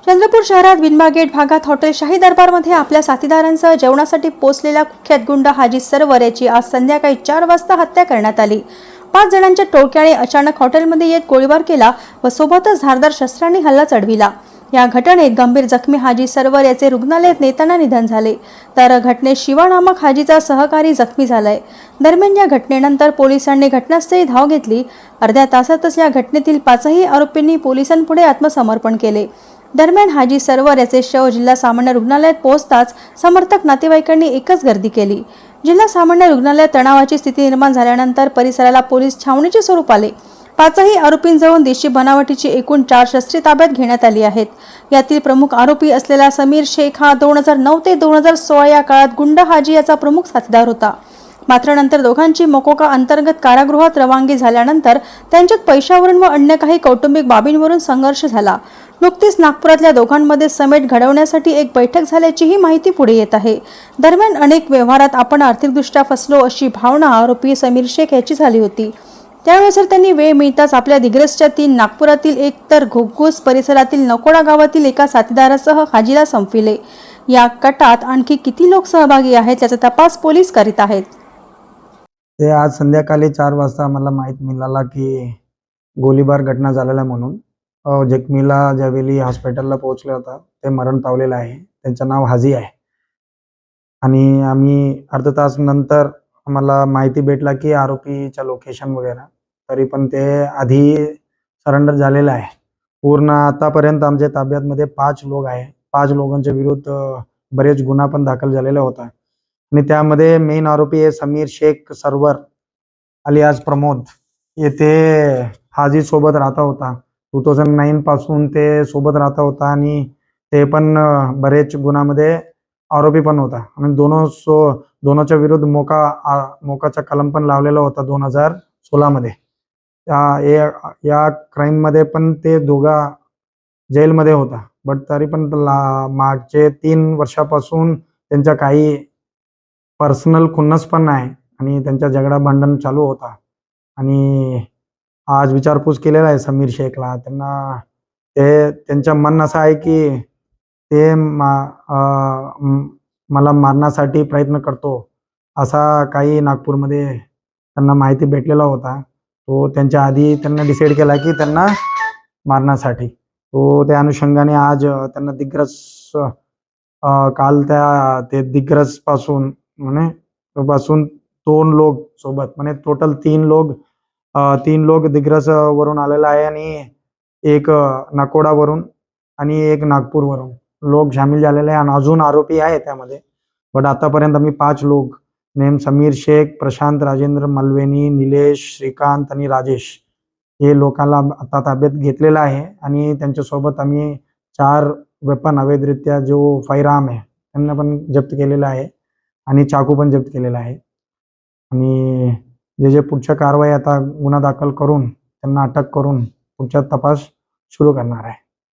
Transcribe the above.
चंद्रपूर शहरात विनबा गेट भागात हॉटेल शाही दरबारमध्ये आपल्या साथीदारांसह जेवणासाठी पोहोचलेला कुख्यात गुंड हाजी सरवर याची आज संध्याकाळी 4 वाजता हत्या करण्यात आली। 5 जणांच्या टोळक्याने अचानक हॉटेलमध्ये येत गोळीबार केला व सोबतच धारदार शस्त्रांनी हल्ला चढविला। या घटनेत गंभीर जखमी हाजी सरवर याचे रुग्णालयात नेताना निधन झाले, तर घटनेत शिवा नामक हाजीचा सहकारी जखमी झालाय। दरम्यान या घटनेनंतर पोलिसांनी घटनास्थळी धाव घेतली। अर्ध्या तासातच या घटनेतील 5ही आरोपींनी पोलिसांपुढे आत्मसमर्पण केले। दरम्यान हाजी सरवर याचे शव जिल्हा सामान्य रुग्णालयात पोहोचताच समर्थक नातेवाईकांनी एकच गर्दी केली। जिल्हा सामान्य रुग्णालयात तणावाची स्थिती निर्माण झाल्यानंतर परिसराला पोलीस छावणीचे स्वरूप आले। 5ही आरोपींजवळून देशी बनावटीची एकूण 4 शस्त्रे ताब्यात घेण्यात आली आहेत। यातील प्रमुख आरोपी असलेला समीर शेख हा 2009 ते 2016 या काळात गुंड हाजी याचा प्रमुख साथीदार होता। मात्र नंतर दोघांची मोकोका अंतर्गत कारागृहात रवानगी झाल्यानंतर त्यांच्यात पैशावरून व अन्य काही कौटुंबिक बाबींवरून संघर्ष झाला। नुकतीच नागपुरातल्या दोघांमध्ये समेट घडवण्यासाठी एक बैठक झाल्याचीही माहिती पुढे येत आहे। दरम्यान अनेक व्यवहारात आपण आर्थिकदृष्ट्या फसलो अशी भावना आरोपी समीर शेख याची झाली होती। त्यानुसार त्यांनी वेळ मिळताच आपल्या दिग्रसच्या 3 नागपुरातील एक तर घुग्गुस परिसरातील नकोडा गावातील एका साथीदारासह हाजीला संपविले। या कटात आणखी किती लोक सहभागी आहेत याचा तपास पोलीस करीत आहेत। ते आज संध्याकाळी 4 वाजता आम्हाला माहिती मिळाला की गोळीबार घटना झालेला म्हणून। जखमीला ज्यावेळी हॉस्पिटलला पोहोचले होता ते मरण पावलेलं आहे। त्यांचं नाव हाजी आहे आणि आम्ही अर्धा तास नंतर आम्हाला माहिती भेटला की आरोपीच्या लोकेशन वगैरे, तरी पण ते आधी सरेंडर झालेलं आहे। पूर्ण आतापर्यंत आमच्या ताब्यामध्ये 5 लोक आहे। 5 लोकांच्या विरुद्ध बरेच गुन्हा पण दाखल झालेला होता आणि त्यामध्ये मेन आरोपी आहे समीर शेख सरवर अलियास प्रमोद। येथे हाजी सोबत राहता होता। 2009 पासून ते सोबत राहता होता आणि ते पण बरेच गुन्ह्यामध्ये आरोपी पण होता आणि दोनोच्या विरुद्ध मोकाचा कलम पण लावलेला होता 2016 मध्ये। या क्राइम मध्ये पण ते दोघा जेलमध्ये होता, बट तरी पण मागचे 3 वर्षापासून त्यांच्या काही पर्सनल खुन्नस पण आहे आणि त्यांच्या झगडा भांडण चालू होता। आणि आज विचारपूस केलेला आहे समीर शेखला। त्यांचं म्हणणं असं आहे की ते मला मारण्यासाठी प्रयत्न करतो असा काही नागपूरमध्ये त्यांना माहिती भेटलेला होता। तो त्यांच्या आधी त्यांना डिसाईड केला की त्यांना मारण्यासाठी। तो त्या अनुषंगाने आज त्यांना दिग्रस काल ते दिग्रस पासून 2 लोक सोबत टोटल 3 लोक दिग्रस वरून आलेला आहे आणि एक नाकोडा वरून आणि एक नागपूर वरून लोक शामिल झालेले आहे आणि अजून आरोपी आहे त्यामध्ये। बट आतापर्यंत आम्ही 5 लोक नेम समीर शेख, प्रशांत राजेंद्र मलवेनी, निलेश, श्रीकांत आणि राजेश हे लोकांना आता ताब्यात घेतलेला आहे आणि त्यांच्यासोबत आम्ही 4 वेपन अवैधरित्या जो फायरआर्म आहे त्यांना पण जप्त केलेला आहे आणि चाकू पण जप्त केलेला आहे। आणि जे पुढच्या कारवाई आता गुन्हा दाखल करून त्यांना अटक करून पुढचा तपास सुरू करणार आहे।